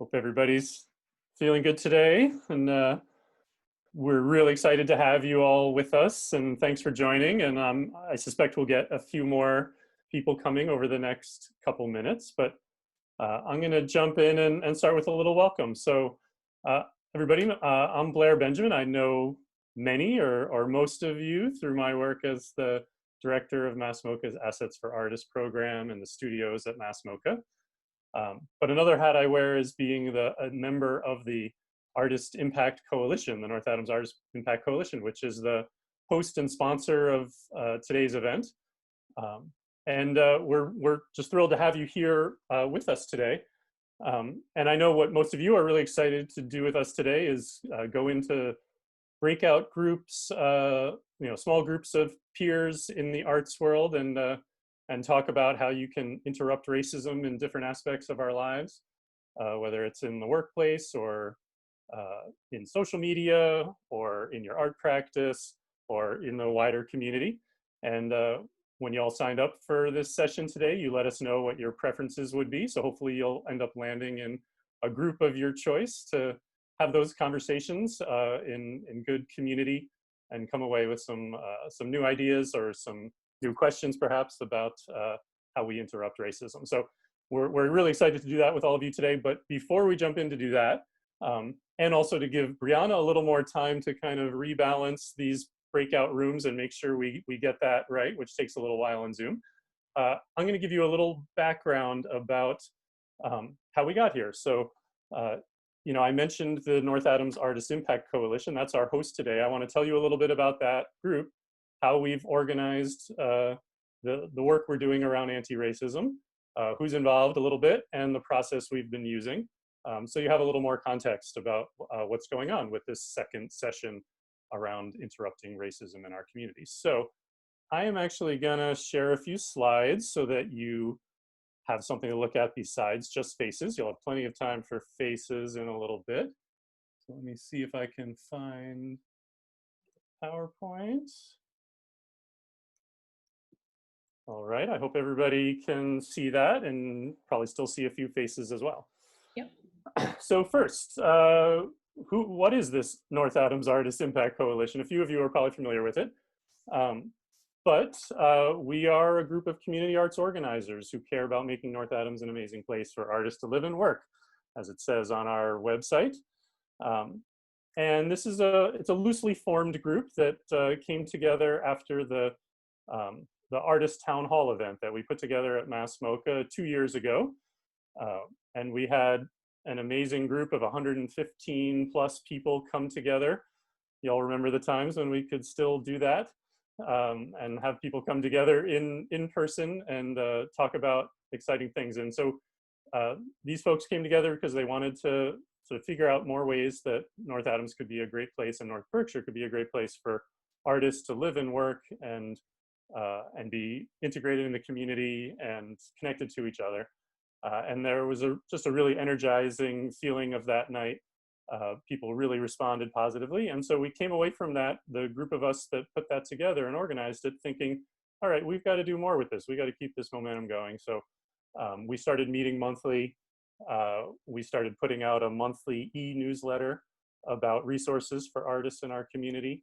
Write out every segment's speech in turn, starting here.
Hope everybody's feeling good today, and we're really excited to have you all with us, and thanks for joining. And I suspect we'll get a few more people coming over the next couple minutes, but I'm going to jump in and start with a little welcome. So uh, everybody, I'm Blair Benjamin. I know many or most of you through my work as the director of MoCA's Assets for Artists program and the studios at MoCA. But another hat I wear is being a member of the Artist Impact Coalition, the North Adams Artist Impact Coalition, which is the host and sponsor of today's event. We're just thrilled to have you here with us today. And I know what most of you are really excited to do with us today is go into breakout groups, small groups of peers in the arts world, and talk about how you can interrupt racism in different aspects of our lives, whether it's in the workplace or in social media or in your art practice or in the wider community. And when you all signed up for this session today, you let us know what your preferences would be. So hopefully you'll end up landing in a group of your choice to have those conversations in good community and come away with some new ideas or some new questions perhaps about how we interrupt racism. So we're really excited to do that with all of you today. But before we jump in to do that, and also to give Brianna a little more time to kind of rebalance these breakout rooms and make sure we get that right, which takes a little while on Zoom, I'm going to give you a little background about how we got here. So, I mentioned the North Adams Artist Impact Coalition. That's our host today. I want to tell you a little bit about that group, how we've organized the work we're doing around anti-racism, who's involved a little bit, and the process we've been using. So you have a little more context about what's going on with this second session around interrupting racism in our community. So I am actually gonna share a few slides so that you have something to look at besides just faces. You'll have plenty of time for faces in a little bit. So let me see if I can find PowerPoint. All right, I hope everybody can see that and probably still see a few faces as well. Yep. So first, what is this North Adams Artist Impact Coalition? A few of you are probably familiar with it. But we are a group of community arts organizers who care about making North Adams an amazing place for artists to live and work, as it says on our website. And this is it's a loosely formed group that came together after the Artist Town Hall event that we put together at MoCA 2 years ago. And we had an amazing group of 115 plus people come together. Y'all remember the times when we could still do that and have people come together in person and talk about exciting things. And so these folks came together because they wanted to sort of figure out more ways that North Adams could be a great place and North Berkshire could be a great place for artists to live and work and be integrated in the community and connected to each other. And there was just a really energizing feeling of that night. People really responded positively. And so we came away from that, the group of us that put that together and organized it, thinking, all right, we've got to do more with this. We got to keep this momentum going. So we started meeting monthly. We started putting out a monthly e-newsletter about resources for artists in our community.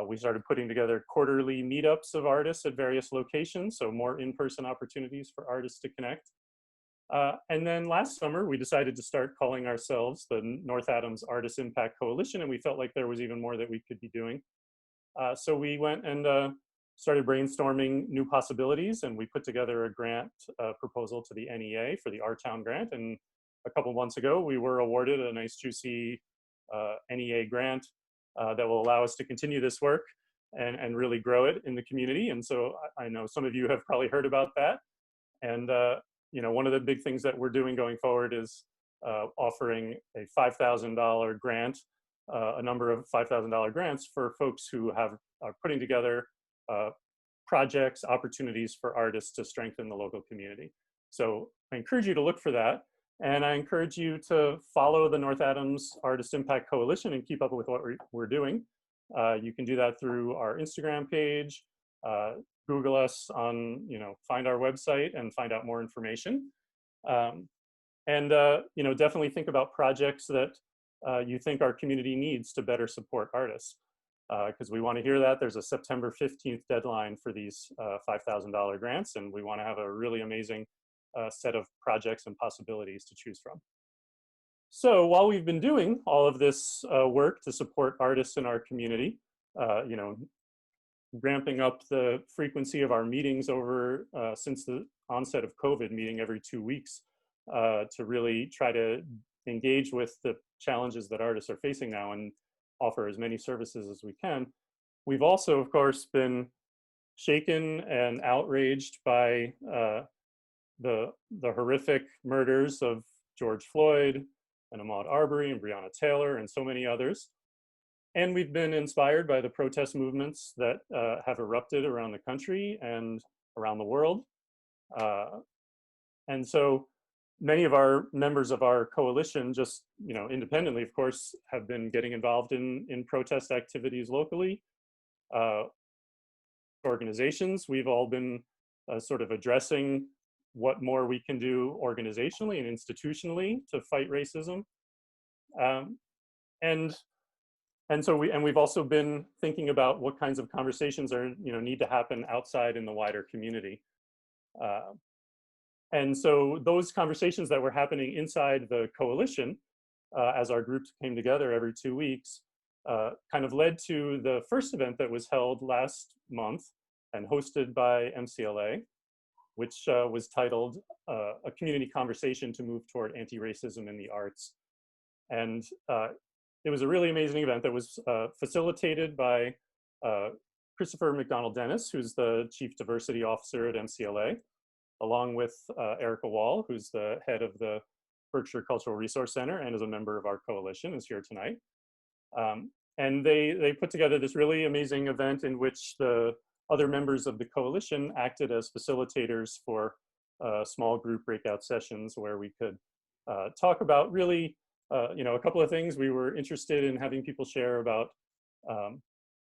We started putting together quarterly meetups of artists at various locations, so more in-person opportunities for artists to connect. And then last summer, we decided to start calling ourselves the North Adams Artist Impact Coalition, and we felt like there was even more that we could be doing. So we went and started brainstorming new possibilities, and we put together a grant proposal to the NEA for the Our Town grant. And a couple months ago, we were awarded a nice juicy NEA grant that will allow us to continue this work and really grow it in the community. And so I know some of you have probably heard about that. And one of the big things that we're doing going forward is offering a $5,000 grant, a number of $5,000 grants for folks who are putting together projects, opportunities for artists to strengthen the local community. So I encourage you to look for that. And I encourage you to follow the North Adams Artist Impact Coalition and keep up with what we're doing. You can do that through our Instagram page, Google us on, find our website and find out more information. And you know, definitely think about projects that you think our community needs to better support artists, because we want to hear that. There's a September 15th deadline for these $5,000 grants, and we want to have a really amazing set of projects and possibilities to choose from. So while we've been doing all of this work to support artists in our community, you know, ramping up the frequency of our meetings over since the onset of COVID, meeting every 2 weeks to really try to engage with the challenges that artists are facing now and offer as many services as we can. We've also, of course, been shaken and outraged by the horrific murders of George Floyd and Ahmaud Arbery and Breonna Taylor and so many others. And we've been inspired by the protest movements that have erupted around the country and around the world. And so many of our members of our coalition, just, you know, independently, of course, have been getting involved in protest activities locally. Organizations, we've all been sort of addressing what more we can do organizationally and institutionally to fight racism. And so we've also been thinking about what kinds of conversations are, you know, need to happen outside in the wider community. And so those conversations that were happening inside the coalition, as our groups came together every 2 weeks, kind of led to the first event that was held last month and hosted by MCLA, which was titled A Community Conversation to Move Toward Anti-Racism in the Arts. And it was a really amazing event that was facilitated by Christopher McDonald Dennis, who's the Chief Diversity Officer at MCLA, along with Erica Wall, who's the head of the Berkshire Cultural Resource Center and is a member of our coalition, is here tonight. And they put together this really amazing event in which the other members of the coalition acted as facilitators for small group breakout sessions where we could talk about really, you know, a couple of things. We were interested in having people share about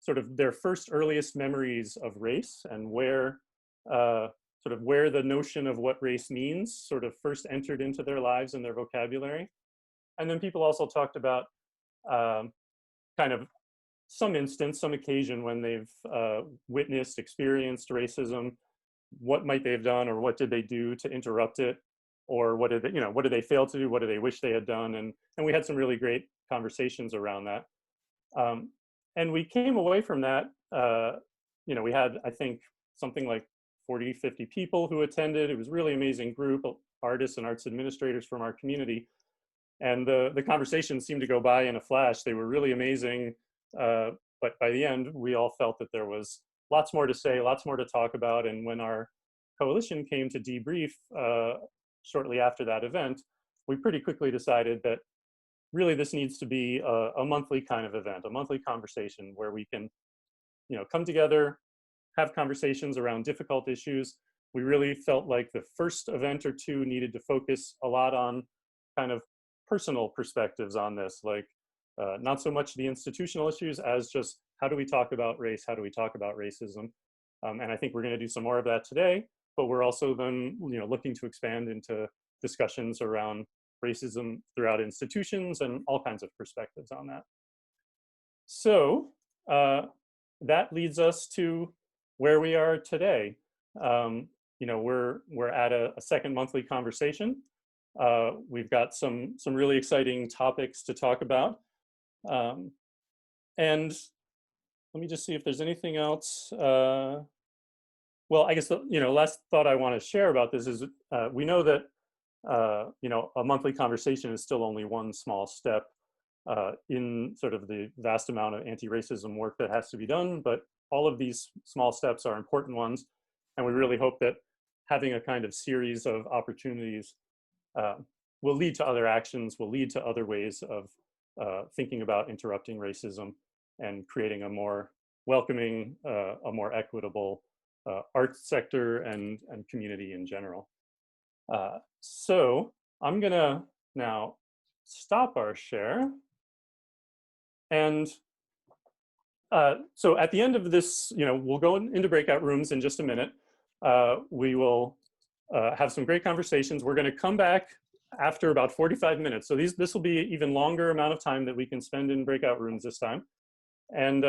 sort of their first earliest memories of race and where sort of where the notion of what race means sort of first entered into their lives and their vocabulary. And then people also talked about kind of some instance, some occasion when they've witnessed, experienced racism, what might they have done or what did they do to interrupt it? Or what did they, you know, what did they fail to do? What do they wish they had done? And we had some really great conversations around that. And we came away from that, you know, we had, I think, something like 40, 50 people who attended. It was a really amazing group of artists and arts administrators from our community. And the conversation seemed to go by in a flash. They were really amazing. But by the end, we all felt that there was lots more to say, lots more to talk about. And when our coalition came to debrief shortly after that event, we pretty quickly decided that really this needs to be a monthly kind of event, a monthly conversation where we can, you know, come together, have conversations around difficult issues. We really felt like the first event or two needed to focus a lot on kind of personal perspectives on this, like not so much the institutional issues as just how do we talk about race, how do we talk about racism. And I think we're going to do some more of that today, but we're also then, you know, looking to expand into discussions around racism throughout institutions and all kinds of perspectives on that. So that leads us to where we are today. You know, we're at a second monthly conversation. We've got some really exciting topics to talk about. And let me just see if there's anything else. Well, I guess the, you know, last thought I want to share about this is we know that you know, a monthly conversation is still only one small step in sort of the vast amount of anti-racism work that has to be done, but all of these small steps are important ones, and we really hope that having a kind of series of opportunities will lead to other actions, will lead to other ways of thinking about interrupting racism and creating a more welcoming, a more equitable arts sector and community in general. So I'm gonna now stop our share. And so at the end of this, you know, we'll go into breakout rooms in just a minute. We will have some great conversations. We're gonna come back after about 45 minutes. So this will be an even longer amount of time that we can spend in breakout rooms this time. And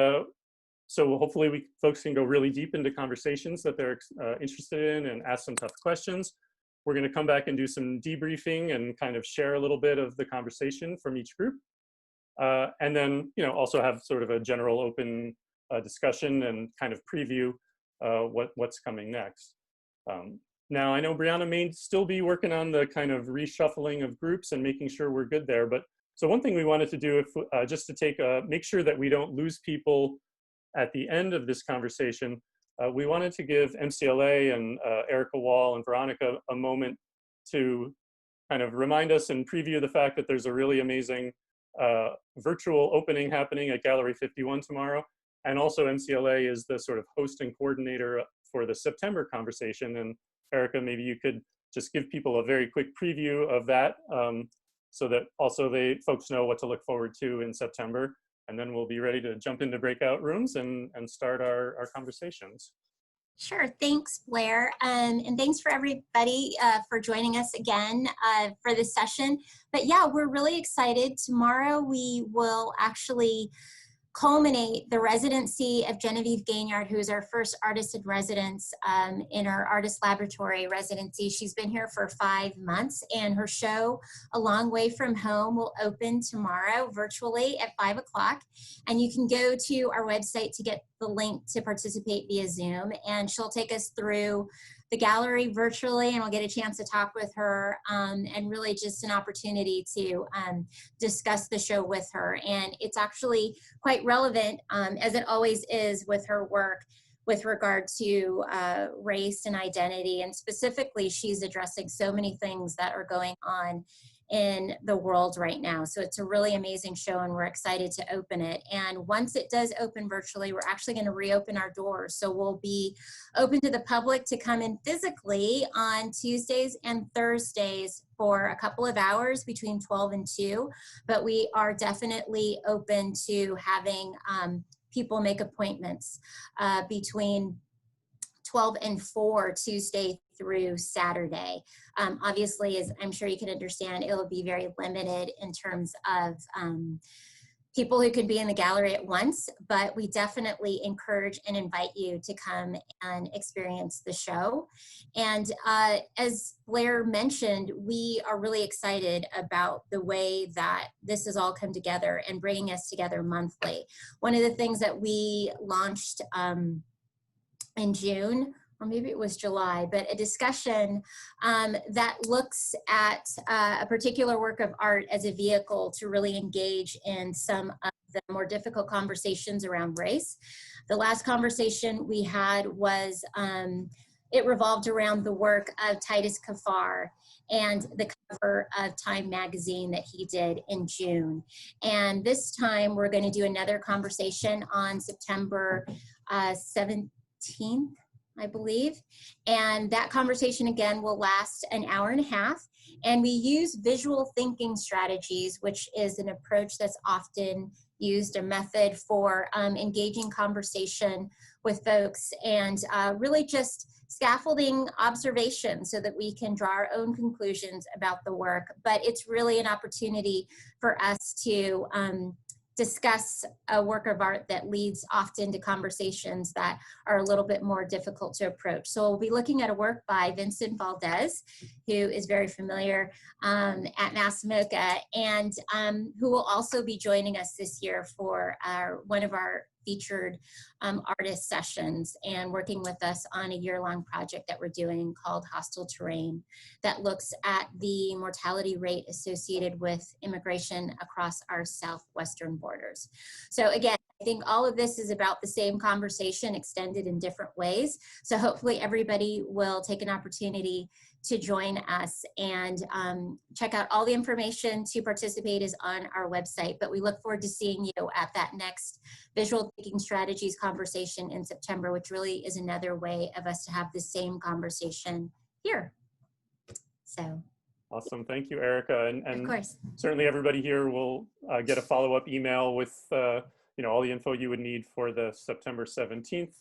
so hopefully folks can go really deep into conversations that they're interested in and ask some tough questions. We're going to come back and do some debriefing and kind of share a little bit of the conversation from each group. And then, also have sort of a general open discussion and kind of preview what's coming next. Now, I know Brianna may still be working on the kind of reshuffling of groups and making sure we're good there. But so one thing we wanted to do, just to make sure that we don't lose people at the end of this conversation, we wanted to give MCLA and Erica Wall and Veronica a moment to kind of remind us and preview the fact that there's a really amazing virtual opening happening at Gallery 51 tomorrow. And also MCLA is the sort of host and coordinator for the September conversation. And Erica, maybe you could just give people a very quick preview of that so that also folks know what to look forward to in September. And then we'll be ready to jump into breakout rooms and start our conversations. Sure, thanks, Blair. And thanks for everybody for joining us again for this session. But yeah, we're really excited. Tomorrow we will actually culminate the residency of Genevieve Gaignard, who is our first artist in residence in our artist laboratory residency. She's been here for 5 months, and her show, A Long Way From Home, will open tomorrow virtually at 5 o'clock. And you can go to our website to get the link to participate via Zoom, and she'll take us through the gallery virtually, and we'll get a chance to talk with her, and really just an opportunity to discuss the show with her. And it's actually quite relevant, as it always is with her work, with regard to race and identity. And specifically, she's addressing so many things that are going on in the world right now. So it's a really amazing show, and we're excited to open it. And once it does open virtually, we're actually going to reopen our doors. So we'll be open to the public to come in physically on Tuesdays and Thursdays for a couple of hours between 12 and 2. But we are definitely open to having people make appointments between 12 and 4 Tuesday through Saturday. Obviously, as I'm sure you can understand, it will be very limited in terms of people who could be in the gallery at once, but we definitely encourage and invite you to come and experience the show. And as Blair mentioned, we are really excited about the way that this has all come together and bringing us together monthly. One of the things that we launched in June, or maybe it was July, but a discussion that looks at a particular work of art as a vehicle to really engage in some of the more difficult conversations around race. The last conversation we had was, it revolved around the work of Titus Kaphar and the cover of Time magazine that he did in June. And this time we're going to do another conversation on September 17th, I believe. And that conversation again will last an hour and a half. And we use visual thinking strategies, which is an approach that's often used, a method for engaging conversation with folks, and really just scaffolding observation so that we can draw our own conclusions about the work. But it's really an opportunity for us to discuss a work of art that leads often to conversations that are a little bit more difficult to approach. So we'll be looking at a work by Vincent Valdez, who is very familiar at MoCA, and who will also be joining us this year for one of our featured artist sessions, and working with us on a year-long project that we're doing called Hostile Terrain, that looks at the mortality rate associated with immigration across our southwestern borders. So again, I think all of this is about the same conversation extended in different ways. So hopefully everybody will take an opportunity to join us, and check out all the information to participate is on our website. But we look forward to seeing you at that next Visual Thinking Strategies conversation in September, which really is another way of us to have the same conversation here. So. Awesome, thank you, Erica. And of course. Certainly everybody here will get a follow-up email with all the info you would need for the September 17th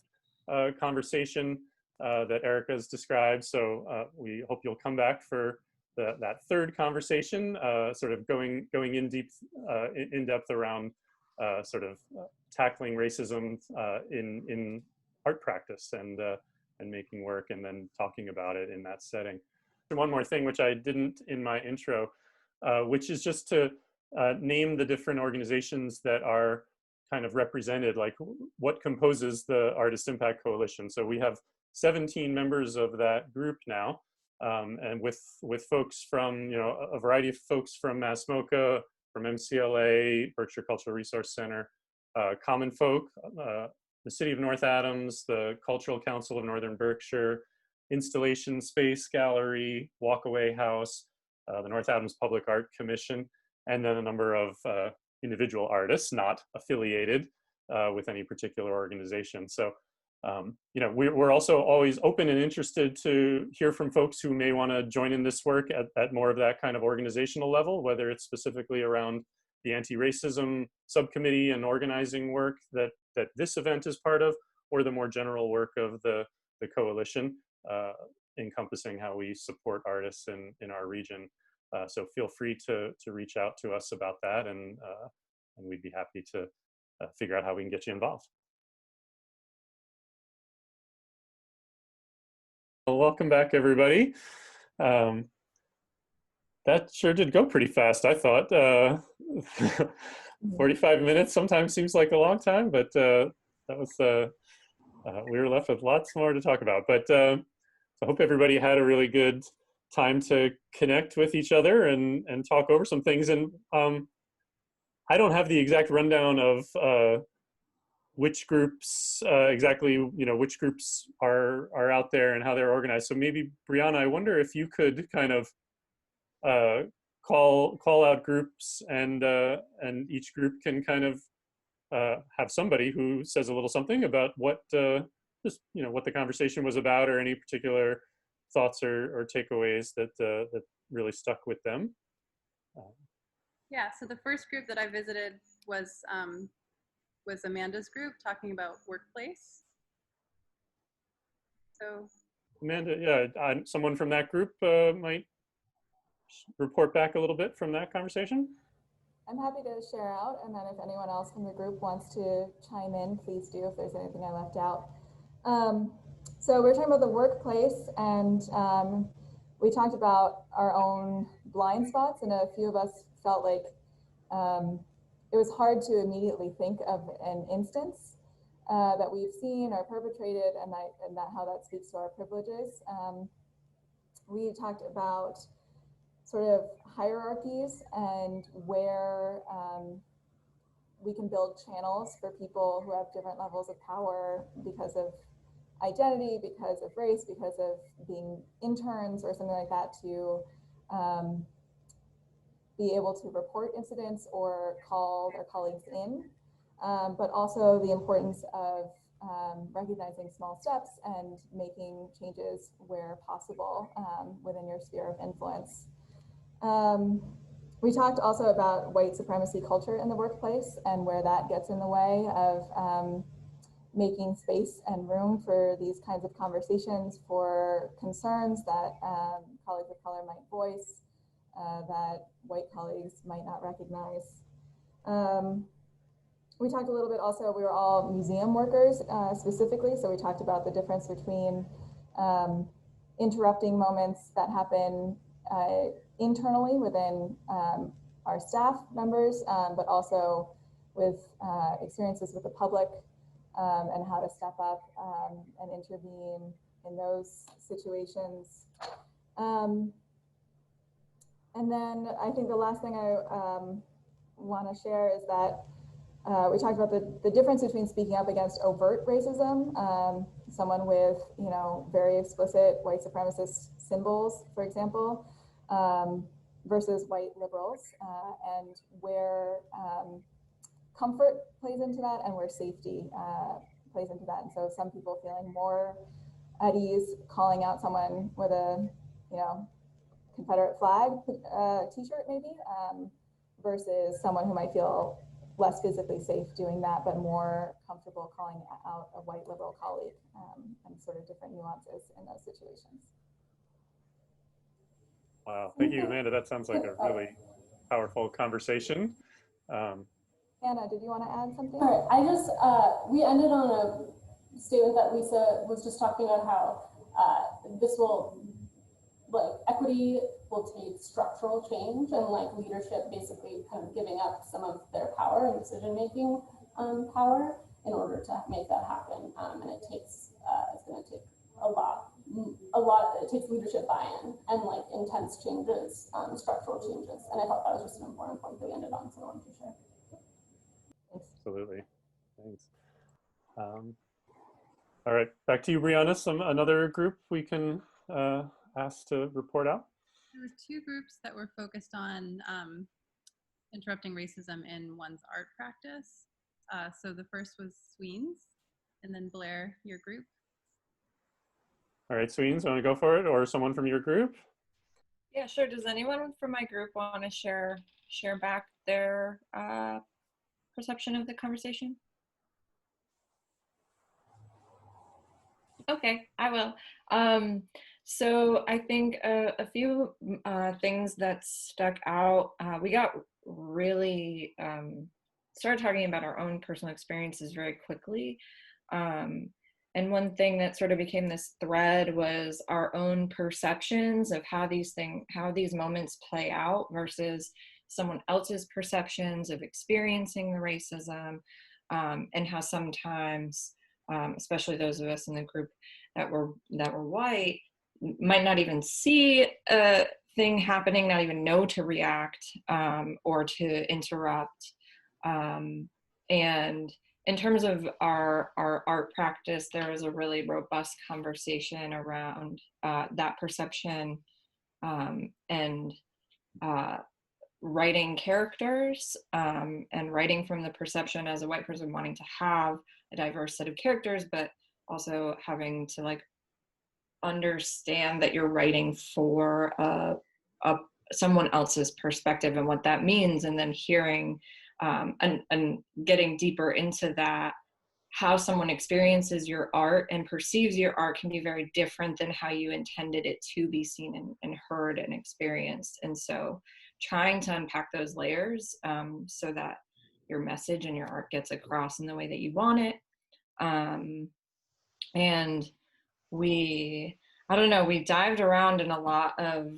conversation that Erica has described. So we hope you'll come back for that third conversation, sort of going in depth around tackling racism in art practice and making work, and then talking about it in that setting. And one more thing, which I didn't in my intro, which is just to name the different organizations that are kind of represented, like what composes the Artist Impact Coalition. So we have 17 members of that group now, and with folks from, you know, a variety of folks from MoCA, from MCLA, Berkshire Cultural Resource Center, common folk, the City of North Adams, the Cultural Council of Northern Berkshire, Installation Space Gallery, Walkaway House, the North Adams Public Art Commission, and then a number of individual artists not affiliated with any particular organization. So, you know, we're also always open and interested to hear from folks who may want to join in this work at more of that kind of organizational level, whether it's specifically around the anti-racism subcommittee and organizing work that this event is part of, or the more general work of the coalition, encompassing how we support artists in our region. So feel free to reach out to us about that, and we'd be happy to figure out how we can get you involved. Well, welcome back, everybody. That sure did go pretty fast, I thought. 45 minutes sometimes seems like a long time, but that was, we were left with lots more to talk about. But I hope everybody had a really good time to connect with each other and talk over some things. And I don't have the exact rundown of which groups exactly, you know, which groups are out there and how they're organized. So maybe, Brianna, I wonder if you could kind of call out groups, and each group can kind of have somebody who says a little something about what just, you know, what the conversation was about, or any particular thoughts or takeaways that really stuck with them. Yeah, so the first group that I visited was Amanda's group, talking about workplace. So Amanda, yeah, someone from that group might report back a little bit from that conversation. I'm happy to share out, and then if anyone else from the group wants to chime in, please do if there's anything I left out. So we're talking about the workplace, and we talked about our own blind spots, and a few of us felt like it was hard to immediately think of an instance that we've seen or perpetrated, and that how that speaks to our privileges. We talked about sort of hierarchies and where we can build channels for people who have different levels of power because of identity, because of race, because of being interns or something like that, to be able to report incidents or call their colleagues in, but also the importance of recognizing small steps and making changes where possible within your sphere of influence. We talked also about white supremacy culture in the workplace and where that gets in the way of making space and room for these kinds of conversations, for concerns that colleagues of color might voice, that white colleagues might not recognize. We talked a little bit also, we were all museum workers specifically, so we talked about the difference between interrupting moments that happen internally within our staff members, but also with experiences with the public, and how to step up and intervene in those situations. And then I think the last thing I want to share is that we talked about the difference between speaking up against overt racism, someone with, you know, very explicit white supremacist symbols, for example, versus white liberals, and where comfort plays into that and where safety plays into that. And so some people feeling more at ease calling out someone with a, you know, Confederate flag t-shirt maybe, versus someone who might feel less physically safe doing that, but more comfortable calling out a white liberal colleague, and sort of different nuances in those situations. Wow, thank you, Amanda. That sounds like a really powerful conversation. Anna, did you want to add something? All right, I just, we ended on a statement that Lisa was just talking about how this will, like, equity will take structural change and like leadership basically kind of giving up some of their power and decision-making power in order to make that happen. And it takes, it's going to take a lot, it takes leadership buy-in and like intense changes, structural changes. And I thought that was just an important point that we ended on, so I wanted to share. Absolutely, thanks. All right, back to you, Brianna. Another group we can ask to report out? There were two groups that were focused on interrupting racism in one's art practice. So the first was Sweens, and then Blair, your group. All right, Sweens, want to go for it, or someone from your group? Yeah, sure. Does anyone from my group want to share back their perception of the conversation? Okay, I will. So I think a few things that stuck out. We got really started talking about our own personal experiences very quickly. And one thing that sort of became this thread was our own perceptions of how these moments play out versus someone else's perceptions of experiencing the racism, and how sometimes, especially those of us in the group that were white, might not even see a thing happening, not even know to react or to interrupt. And in terms of our art practice, there was a really robust conversation around that perception and writing characters and writing from the perception as a white person wanting to have a diverse set of characters, but also having to like understand that you're writing for someone else's perspective and what that means, and then hearing and getting deeper into that, how someone experiences your art and perceives your art can be very different than how you intended it to be seen and heard and experienced. And so trying to unpack those layers so that your message and your art gets across in the way that you want it. And we dived around in a lot of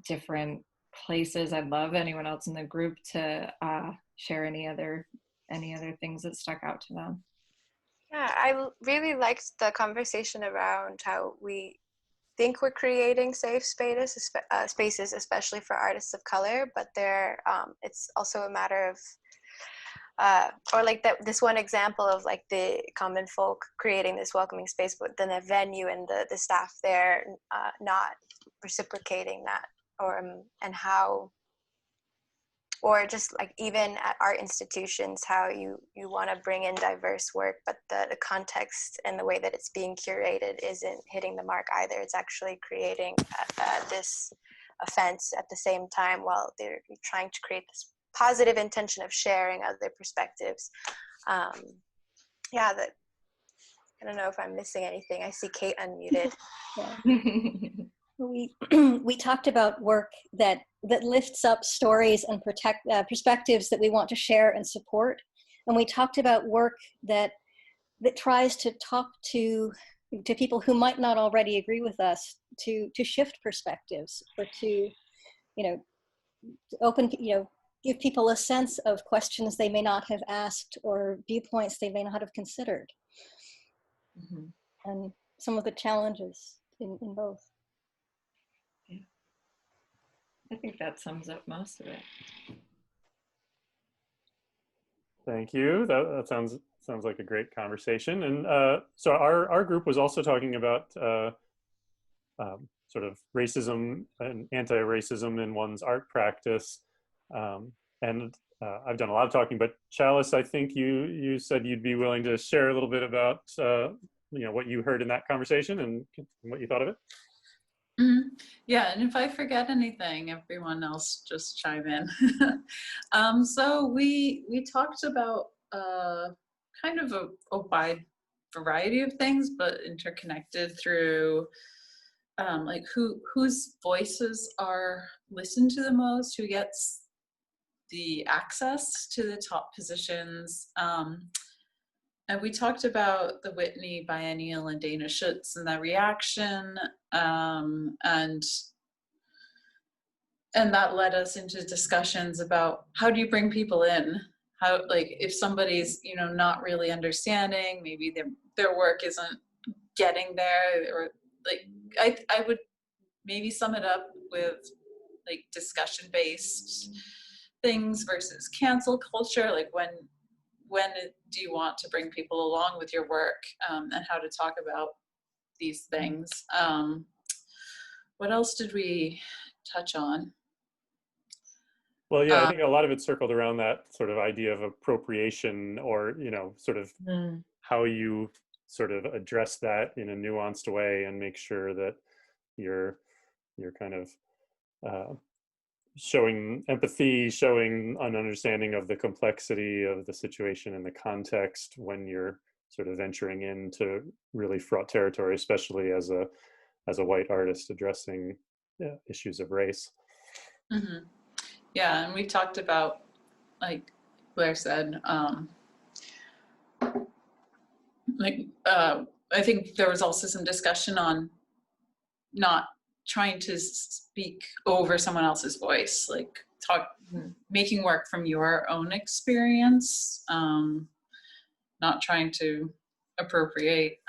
different places. I'd love anyone else in the group to share any other things that stuck out to them. Yeah, I really liked the conversation around how we think we're creating safe spaces, especially for artists of color, but it's also a matter of or like this one example of like the common folk creating this welcoming space, but then the venue and the staff there not reciprocating that, and how, or just like even at art institutions, how you want to bring in diverse work, but the context and the way that it's being curated isn't hitting the mark either. It's actually creating this offense at the same time while they're trying to create this positive intention of sharing other perspectives. Yeah, that, I don't know if I'm missing anything. I see Kate unmuted. We talked about work that lifts up stories and perspectives that we want to share and support, and we talked about work that tries to talk to people who might not already agree with us, to shift perspectives, or to open, give people a sense of questions they may not have asked or viewpoints they may not have considered, and some of the challenges in both. I think that sums up most of it. Thank you. That sounds like a great conversation. And so our group was also talking about sort of racism and anti-racism in one's art practice. And I've done a lot of talking, but Chalice, I think you said you'd be willing to share a little bit about what you heard in that conversation and what you thought of it. Mm-hmm. Yeah, and if I forget anything, everyone else just chime in. So we talked about kind of a wide variety of things, but interconnected through like whose voices are listened to the most, who gets the access to the top positions. And we talked about the Whitney Biennial and Dana Schutz and that reaction, and that led us into discussions about how do you bring people in? How, like, if somebody's, you know, not really understanding, maybe their work isn't getting there, or like, I would maybe sum it up with like discussion-based things versus cancel culture. Like, when do you want to bring people along with your work, and how to talk about these things. What else did we touch on? Well, yeah, I think a lot of it circled around that sort of idea of appropriation, or, you know, sort of how you sort of address that in a nuanced way and make sure that you're kind of showing empathy, showing an understanding of the complexity of the situation and the context when you're sort of venturing into really fraught territory, especially as a white artist addressing issues of race. Mm-hmm. Yeah, and we talked about, like Blair said, I think there was also some discussion on not trying to speak over someone else's voice, like making work from your own experience, not trying to appropriate.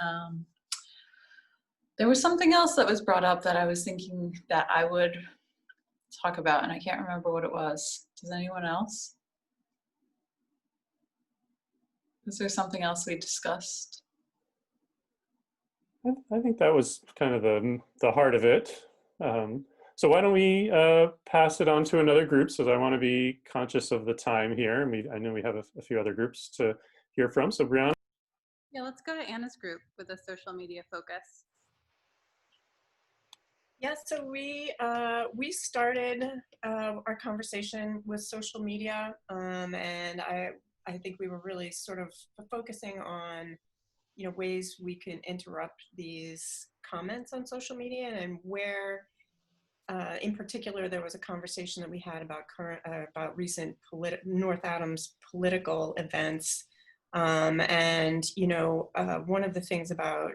There was something else that was brought up that I was thinking that I would talk about, and I can't remember what it was. Does anyone else? Is there something else we discussed? I think that was kind of the heart of it. So why don't we pass it on to another group, so that I want to be conscious of the time here. And I know we have a few other groups to hear from. So Brianna? Yeah, let's go to Anna's group with a social media focus. Yeah, so we started our conversation with social media, and I think we were really sort of focusing on, you know, ways we can interrupt these comments on social media, and where, in particular, there was a conversation that we had about recent North Adams political events, and you know, one of the things about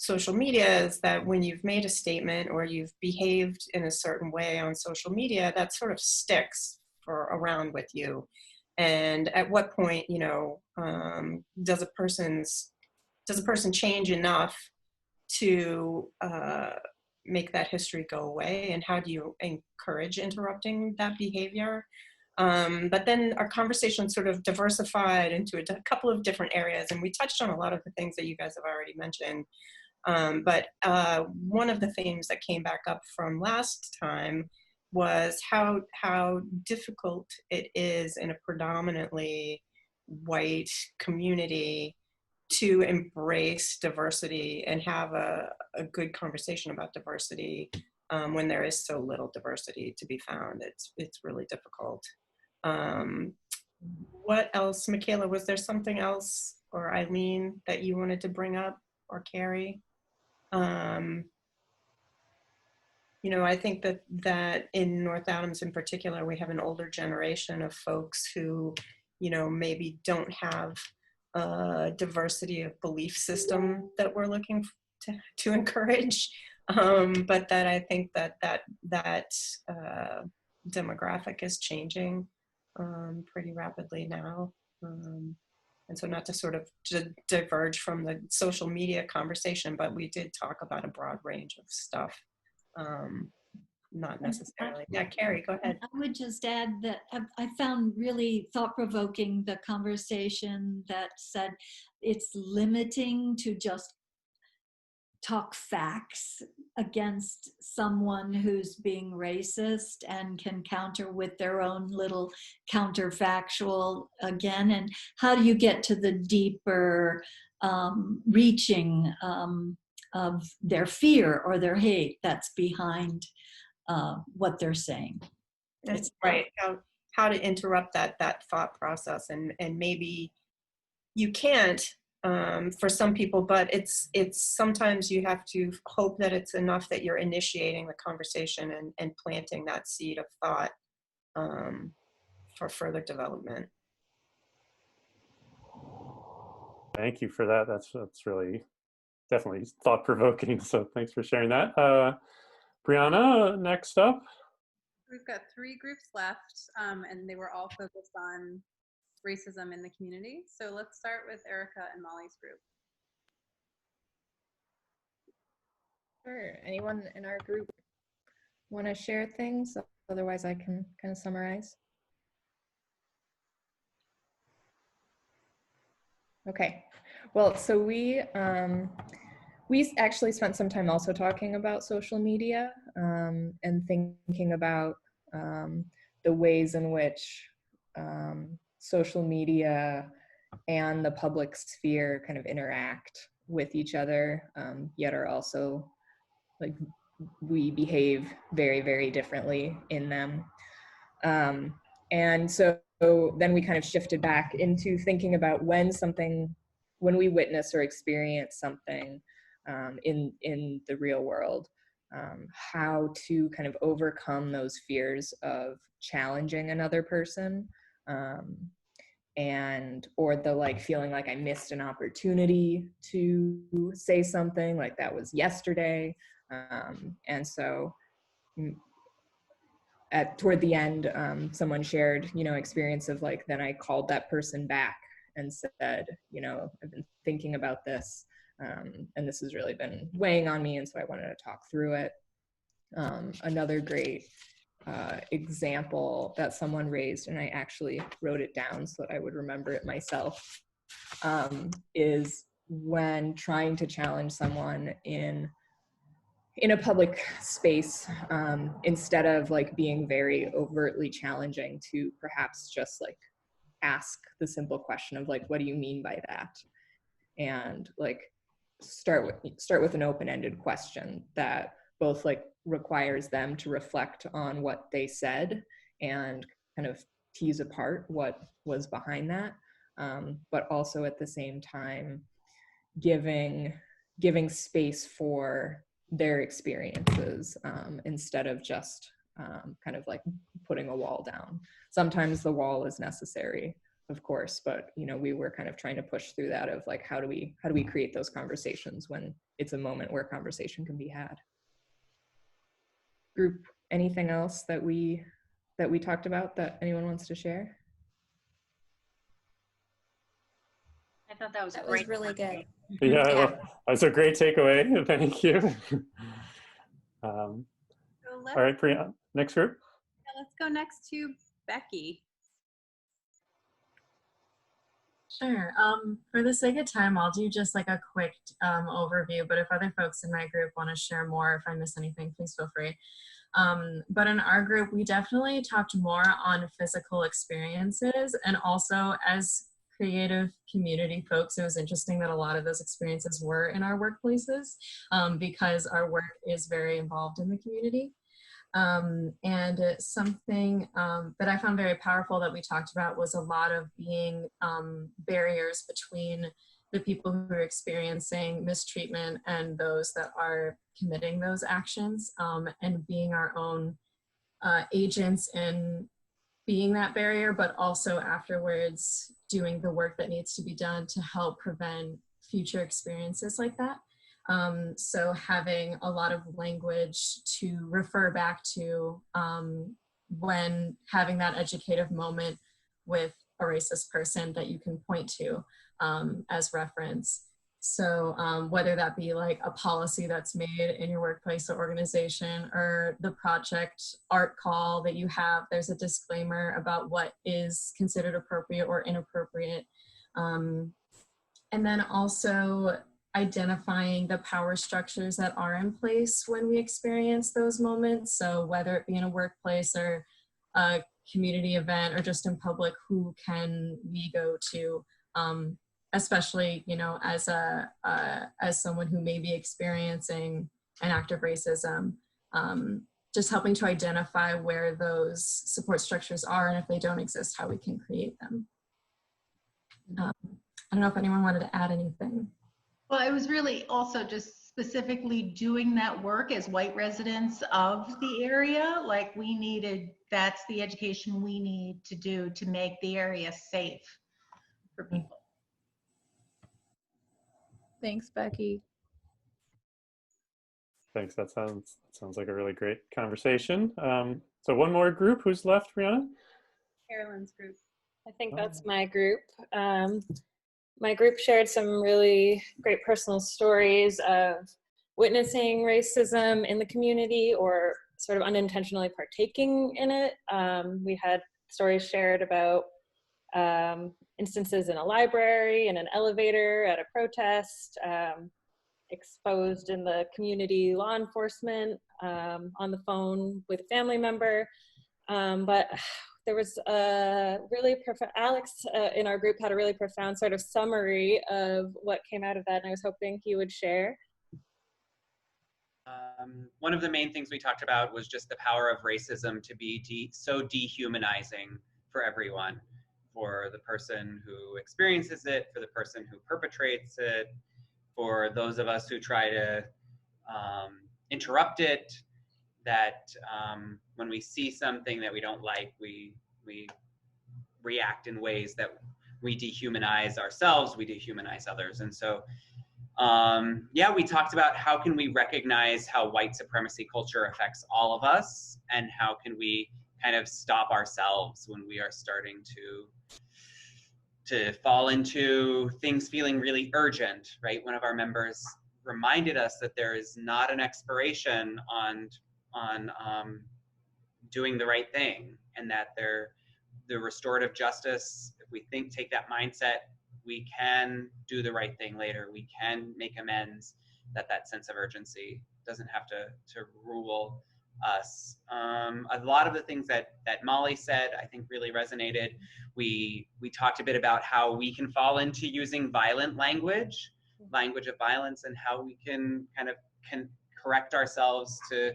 social media is that when you've made a statement or you've behaved in a certain way on social media, that sort of sticks around with you. And at what point, you know, does a person change enough to make that history go away? And how do you encourage interrupting that behavior? But then our conversation sort of diversified into a couple of different areas, and we touched on a lot of the things that you guys have already mentioned. But one of the themes that came back up from last time was how difficult it is in a predominantly white community to embrace diversity and have a good conversation about diversity when there is so little diversity to be found. It's really difficult. What else, Michaela? Was there something else, or Eileen, that you wanted to bring up, or Carrie? You know, I think that in North Adams in particular, we have an older generation of folks who, you know, maybe don't have a diversity of belief system that we're looking to encourage, but that I think that demographic is changing pretty rapidly now. And so, not to sort of diverge from the social media conversation, but we did talk about a broad range of stuff. Not necessarily. Yeah, Carrie, go ahead. I would just add that I found really thought-provoking the conversation that said it's limiting to just talk facts against someone who's being racist and can counter with their own little counterfactual again. And how do you get to the deeper reaching of their fear or their hate that's behind what they're saying? That's right. How to interrupt that thought process, and maybe you can't for some people, but it's sometimes you have to hope that it's enough that you're initiating the conversation and planting that seed of thought for further development. Thank you for that. That's really definitely thought-provoking. So thanks for sharing that. Brianna, next up. We've got 3 groups left, and they were all focused on racism in the community. So let's start with Erica and Molly's group. Sure. Anyone in our group want to share things? Otherwise, I can kind of summarize. Okay. Well, so we actually spent some time also talking about social media and thinking about the ways in which social media and the public sphere kind of interact with each other, yet are also like we behave very, very differently in them. And so then we kind of shifted back into thinking about when we witness or experience something in the real world, how to kind of overcome those fears of challenging another person, or the like feeling like I missed an opportunity to say something, like that was yesterday. And so toward the end, someone shared, experience of like, then I called that person back and said, I've been thinking about this, and this has really been weighing on me, and so I wanted to talk through it. Another great example that someone raised, and I actually wrote it down so that I would remember it myself, is when trying to challenge someone in a public space, instead of like being very overtly challenging, to perhaps just like ask the simple question of like, what do you mean by that? And like start with an open-ended question that both like requires them to reflect on what they said and kind of tease apart what was behind that, but also at the same time giving space for their experiences, instead of just kind of like putting a wall down. Sometimes the wall is necessary, of course, but we were kind of trying to push through that of like, how do we create those conversations when it's a moment where conversation can be had. Group, anything else that we talked about that anyone wants to share? I thought that was That great. was really good. Yeah, Yeah. that's a great takeaway. Thank you. So All right, Priya, next group. let's go next to Becky. Sure. For the sake of time, I'll do just like a quick overview, but if other folks in my group want to share more, if I miss anything, please feel free. But in our group, we definitely talked more on physical experiences, and also as creative community folks, it was interesting that a lot of those experiences were in our workplaces, because our work is very involved in the community. And something that I found very powerful that we talked about was a lot of being barriers between the people who are experiencing mistreatment and those that are committing those actions, and being our own agents in being that barrier, but also afterwards doing the work that needs to be done to help prevent future experiences like that. So having a lot of language to refer back to when having that educative moment with a racist person that you can point to as reference. So whether that be like a policy that's made in your workplace or organization, or the project art call that you have, there's a disclaimer about what is considered appropriate or inappropriate. And then also identifying the power structures that are in place when we experience those moments. So whether it be in a workplace or a community event or just in public, who can we go to? Especially, as someone who may be experiencing an act of racism, just helping to identify where those support structures are, and if they don't exist, how we can create them. I don't know if anyone wanted to add anything. Well, it was really also just specifically doing that work as white residents of the area. Like we needed, that's the education we need to do to make the area safe for people. Thanks, Becky. Thanks. That sounds like a really great conversation. So one more group who's left, Brianna? Carolyn's group. I think that's my group. My group shared some really great personal stories of witnessing racism in the community or sort of unintentionally partaking in it. We had stories shared about instances in a library, in an elevator, at a protest, exposed in the community law enforcement, on the phone with a family member. But there was a really profound, Alex in our group had a really profound sort of summary of what came out of that, and I was hoping he would share. One of the main things we talked about was just the power of racism to be so dehumanizing for everyone, for the person who experiences it, for the person who perpetrates it, for those of us who try to interrupt it, that when we see something that we don't like, we react in ways that we dehumanize ourselves, we dehumanize others. And so, yeah, we talked about how can we recognize how white supremacy culture affects all of us, and how can we kind of stop ourselves when we are starting to fall into things feeling really urgent, right? One of our members reminded us that there is not an expiration on doing the right thing, and that the restorative justice, if we take that mindset, we can do the right thing later. We can make amends, that sense of urgency doesn't have to rule us. A lot of the things that Molly said, I think really resonated. We talked a bit about how we can fall into using violent language of violence, and how we can correct ourselves to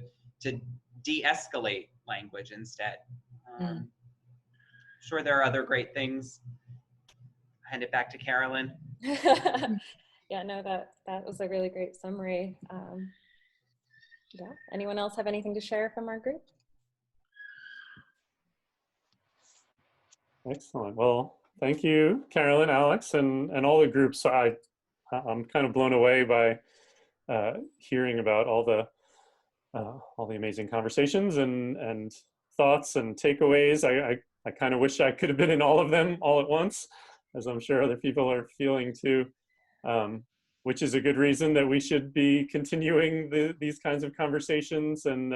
de-escalate language instead. Sure, there are other great things. Hand it back to Carolyn. Yeah, no, that was a really great summary. Yeah. Anyone else have anything to share from our group? Excellent. Well, thank you, Carolyn, Alex, and all the groups. So I'm kind of blown away by hearing about all the amazing conversations and thoughts and takeaways. I kind of wish I could have been in all of them all at once, as I'm sure other people are feeling too, which is a good reason that we should be continuing these kinds of conversations and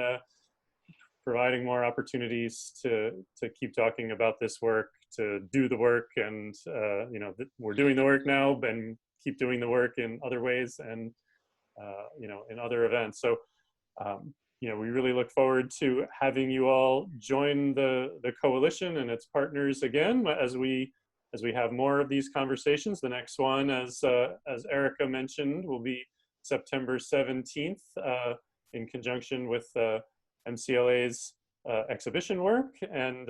providing more opportunities to keep talking about this work, to do the work, and you know, we're doing the work now, and keep doing the work in other ways, and you know, in other events. So you know, we really look forward to having you all join the coalition and its partners again as we have more of these conversations. The next one, as Erica mentioned, will be September 17th in conjunction with MCLA's exhibition work, and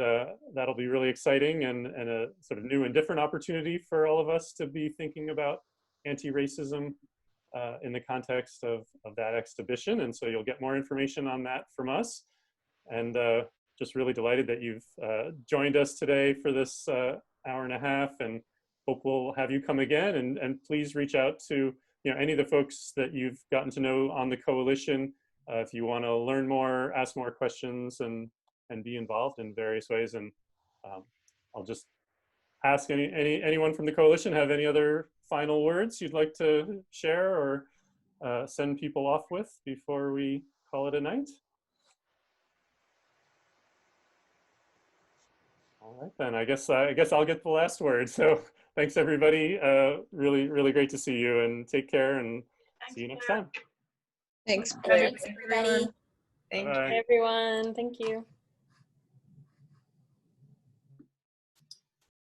that'll be really exciting and a sort of new and different opportunity for all of us to be thinking about anti-racism in the context of that exhibition. And so you'll get more information on that from us. And just really delighted that you've joined us today for this hour and a half, and hope we'll have you come again. And please reach out to any of the folks that you've gotten to know on the coalition if you want to learn more, ask more questions, and be involved in various ways. And I'll just ask anyone from the coalition have any other final words you'd like to share or send people off with before we call it a night? All right, then I guess I'll get the last word. So thanks everybody. Really great to see you, and take care, and see you next time. Thanks, Blair. Thanks, everybody. Bye, everyone. Thank you.